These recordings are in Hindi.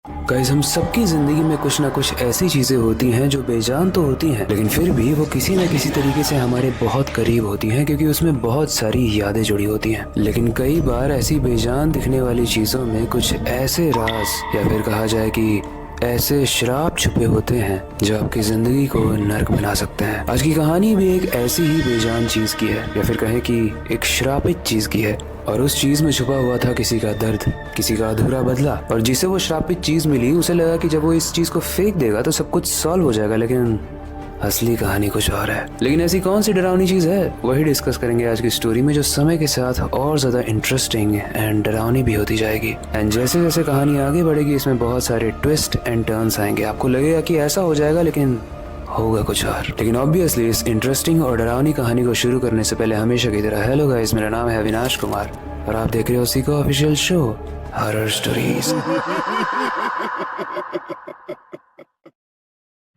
गाइस, हम सबकी जिंदगी में कुछ ना कुछ ऐसी चीजें होती हैं जो बेजान तो होती हैं, लेकिन फिर भी वो किसी न किसी तरीके से हमारे बहुत करीब होती हैं, क्योंकि उसमें बहुत सारी यादें जुड़ी होती हैं। लेकिन कई बार ऐसी बेजान दिखने वाली चीजों में कुछ ऐसे राज या फिर कहा जाए कि ऐसे श्राप छुपे होते हैं जो आपकी जिंदगी को नर्क बना सकते हैं। आज की कहानी भी एक ऐसी ही बेजान चीज की है, या फिर कहें कि एक श्रापित चीज की है। और उस चीज में छुपा हुआ था किसी का दर्द, किसी का अधूरा बदला। और जिसे वो श्रापित चीज मिली उसे लगा कि जब वो इस चीज को फेंक देगा तो सब कुछ सॉल्व हो जाएगा, लेकिन असली कहानी कुछ और है। लेकिन ऐसी कौन सी डरावनी चीज है, वही डिस्कस करेंगे आज की स्टोरी में, जो समय के साथ और ज्यादा इंटरेस्टिंग एंड डरावनी भी होती जाएगी। एंड जैसे जैसे कहानी आगे बढ़ेगी इसमें बहुत सारे ट्विस्ट एंड टर्न्स आएंगे। आपको लगेगा कि ऐसा हो जाएगा, लेकिन होगा कुछ और। लेकिन ऑब्वियसली इस इंटरेस्टिंग और डरावनी कहानी को शुरू करने से पहले हमेशा की तरह हेलो गाइस, मेरा नाम है अविनाश कुमार और आप देख रहे हो Seiko official show horror stories.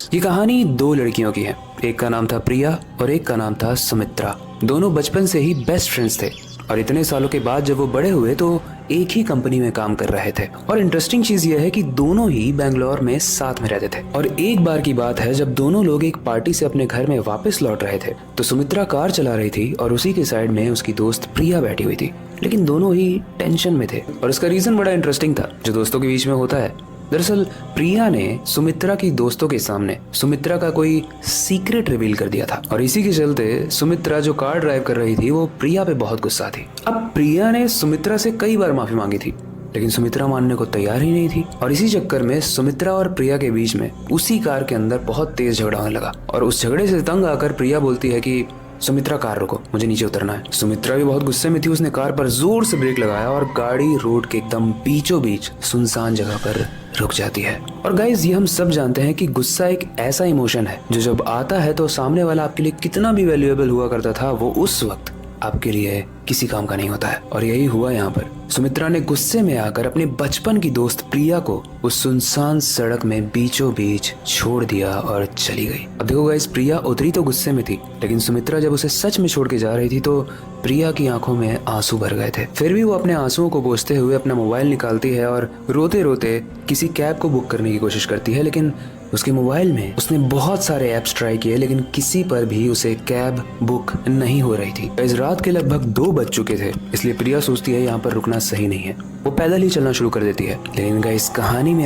ये कहानी दो लड़कियों की है। एक का नाम था प्रिया और एक का नाम था सुमित्रा। दोनों बचपन से ही बेस्ट फ्रेंड्स थे और इतने सालों के बाद जब वो बड़े हुए तो एक ही कंपनी में काम कर रहे थे। और इंटरेस्टिंग चीज ये है कि दोनों ही बेंगलोर में साथ में रहते थे। और एक बार की बात है जब दोनों लोग एक पार्टी से अपने घर में वापस लौट रहे थे तो सुमित्रा कार चला रही थी और उसी के साइड में उसकी दोस्त प्रिया बैठी हुई थी। लेकिन दोनों ही टेंशन में थे और इसका रीजन बड़ा इंटरेस्टिंग था जो दोस्तों के बीच में होता है। दरअसल प्रिया ने सुमित्रा की दोस्तों के सामने सुमित्रा का कोई सीक्रेट रिवील कर दिया था और इसी के चलते सुमित्रा जो कार ड्राइव कर रही थी वो प्रिया पे बहुत गुस्सा थी। अब प्रिया ने सुमित्रा से कई बार माफी मांगी थी, लेकिन सुमित्रा मानने को तैयार ही नहीं थी। और इसी चक्कर में सुमित्रा और प्रिया के बीच में उसी कार के अंदर बहुत तेज झगड़ा होने लगा। और उस झगड़े से तंग आकर प्रिया बोलती है कि सुमित्रा कार रोको, मुझे नीचे उतरना है। सुमित्रा भी बहुत गुस्से में थी। उसने कार पर जोर से ब्रेक लगाया और गाड़ी रोड के एकदम बीचों बीच सुनसान जगह पर रुक जाती है। और गाइज, ये हम सब जानते हैं कि गुस्सा एक ऐसा इमोशन है जो जब आता है तो सामने वाला आपके लिए कितना भी वैल्यूएबल हुआ करता था वो उस वक्त आपके लिए किसी काम का नहीं होता है। और यही हुआ यहाँ पर। सुमित्रा ने गुस्से में आकर अपने बचपन की दोस्त प्रिया को उस सुनसान सड़क में बीचों बीच छोड़ दिया और चली गई। अब देखो गाइस, प्रिया उतरी तो गुस्से में थी, लेकिन सुमित्रा जब उसे सच में छोड़ के जा रही थी तो प्रिया की आंखों में आंसू भर गए थे। फिर भी वो अपने आंसुओं को पोंछते हुए अपना मोबाइल निकालती है और रोते रोते किसी कैब को बुक करने की कोशिश करती है। लेकिन उसके मोबाइल में उसने बहुत सारे ऐप्स ट्राई किए, लेकिन किसी पर भी उसे कैब बुक नहीं हो रही थी। इस रात के लगभग 2 बज चुके थे, इसलिए प्रिया सोचती है यहाँ पर रुकना सही नहीं है। वो पैदल ही चलना शुरू कर देती है। लेकिन गाइस, कहानी में